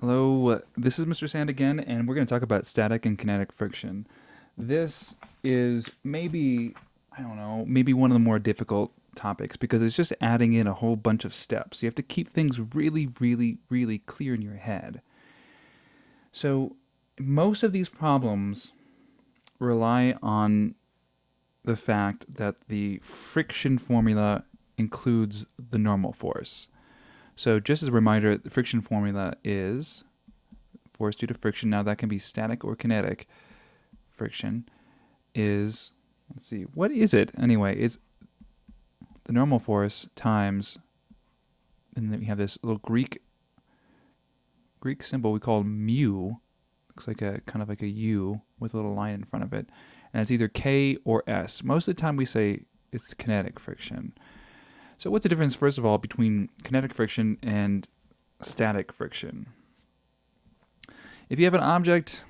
Hello, this is Mr. Sand again, and we're going to talk about static and kinetic friction. This is maybe, I don't know, maybe one of the more difficult topics because it's just adding in a whole bunch of steps. You have to keep things really, really, really clear in your head. So, most of these problems rely on the fact that the friction formula includes the normal force. So, just as a reminder, the friction formula is force due to friction. Now that can be static or kinetic. Friction is, let's see, what is it anyway? It's the normal force times, and then we have this little Greek symbol we call mu. Looks like a kind of like a U with a little line in front of it, and it's either K or S. Most of the time we say it's kinetic friction. So what's the difference, first of all, between kinetic friction and static friction? If you have an object,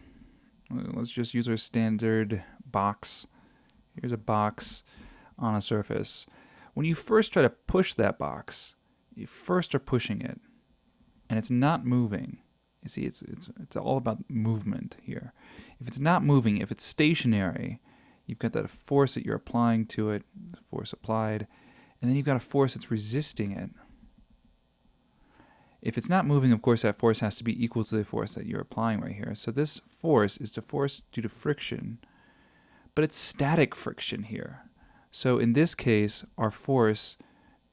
let's just use our standard box. Here's a box on a surface. When you first try to push that box, you first are pushing it, and it's not moving. You see, it's all about movement here. If it's not moving, if it's stationary, you've got that force that you're applying to it, force applied, and then you've got a force that's resisting it. If it's not moving, of course, that force has to be equal to the force that you're applying right here. So this force is the force due to friction, but it's static friction here. So in this case, our force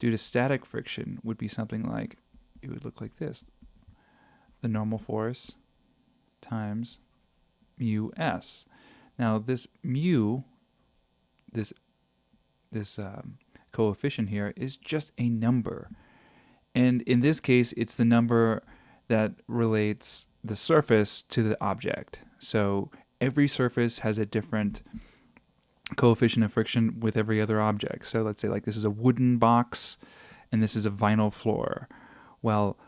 due to static friction would be something like, it would look like this. The normal force times mu s. Now this mu, this coefficient here, is just a number. And in this case, it's the number that relates the surface to the object. So every surface has a different coefficient of friction with every other object. So let's say like this is a wooden box and this is a vinyl floor. Well,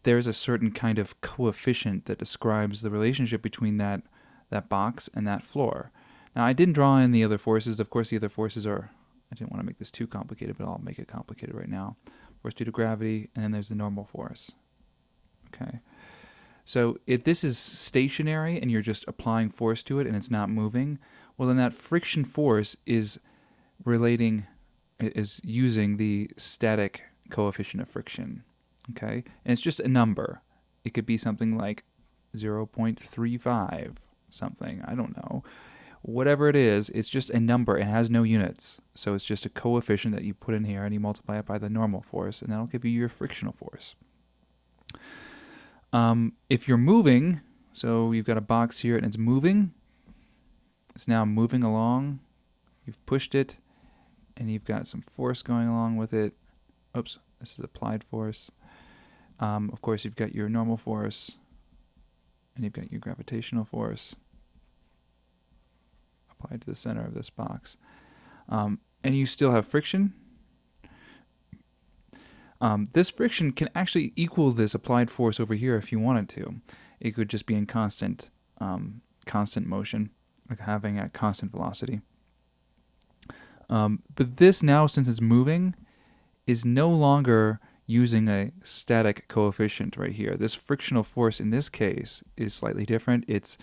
there's a certain kind of coefficient that describes the relationship between that box and that floor. Now, I didn't draw in the other forces. Of course, the other forces are, I didn't want to make this too complicated, but I'll make it complicated right now. Force due to gravity, and then there's the normal force. Okay. So if this is stationary and you're just applying force to it and it's not moving, well, then that friction force is using the static coefficient of friction. Okay. And it's just a number. It could be something like 0.35 something. I don't know. Whatever it is, it's just a number. It has no units. So it's just a coefficient that you put in here and you multiply it by the normal force, and that'll give you your frictional force. If you're moving, so you've got a box here and it's moving, it's now moving along. You've pushed it, and you've got some force going along with it. Oops, this is applied force. Of course, you've got your normal force, and you've got your gravitational force applied to the center of this box. And you still have friction. This friction can actually equal this applied force over here if you wanted to. It could just be in constant motion, like having a constant velocity. But this now, since it's moving, is no longer using a static coefficient right here. This frictional force in this case is slightly different. It's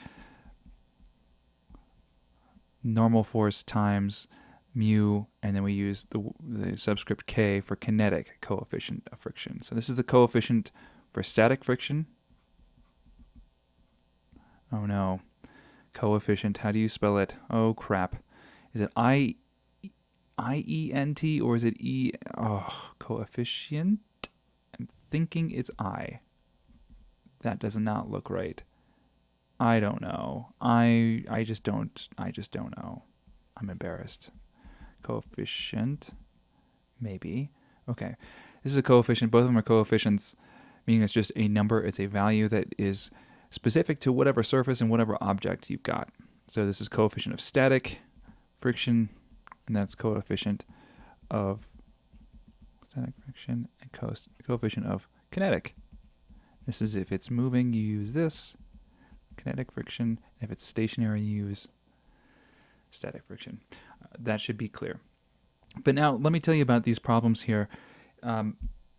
normal force times mu, and then we use the subscript k for kinetic coefficient of friction. So this is the coefficient for static friction. Oh no. Coefficient, how do you spell it? Oh crap. Is it I-E-N-T or is it E? Oh, coefficient? I'm thinking it's I. That does not look right. I don't know. I just don't know. I'm embarrassed. Coefficient, maybe. Okay. This is a coefficient. Both of them are coefficients, meaning it's just a number. It's a value that is specific to whatever surface and whatever object you've got. So this is coefficient of static friction, and that's coefficient of static friction and coefficient of kinetic. This is if it's moving, you use this, kinetic friction. If it's stationary, you use static friction. That should be clear. But now let me tell you about these problems here.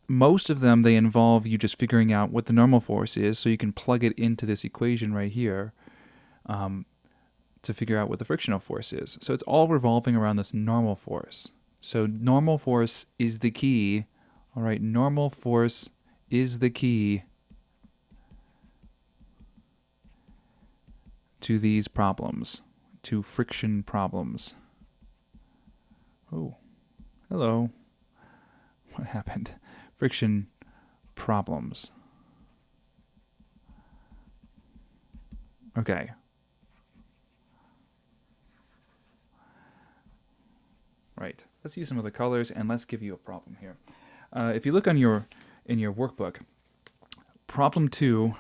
most of them, they involve you just figuring out what the normal force is, so you can plug it into this equation right here to figure out what the frictional force is. So it's all revolving around this normal force. So normal force is the key. All right, normal force is the key to these problems, to friction problems. Oh, hello. What happened? Friction problems. Okay. Right. Let's use some of the colors and let's give you a problem here. If you look on in your workbook, problem 2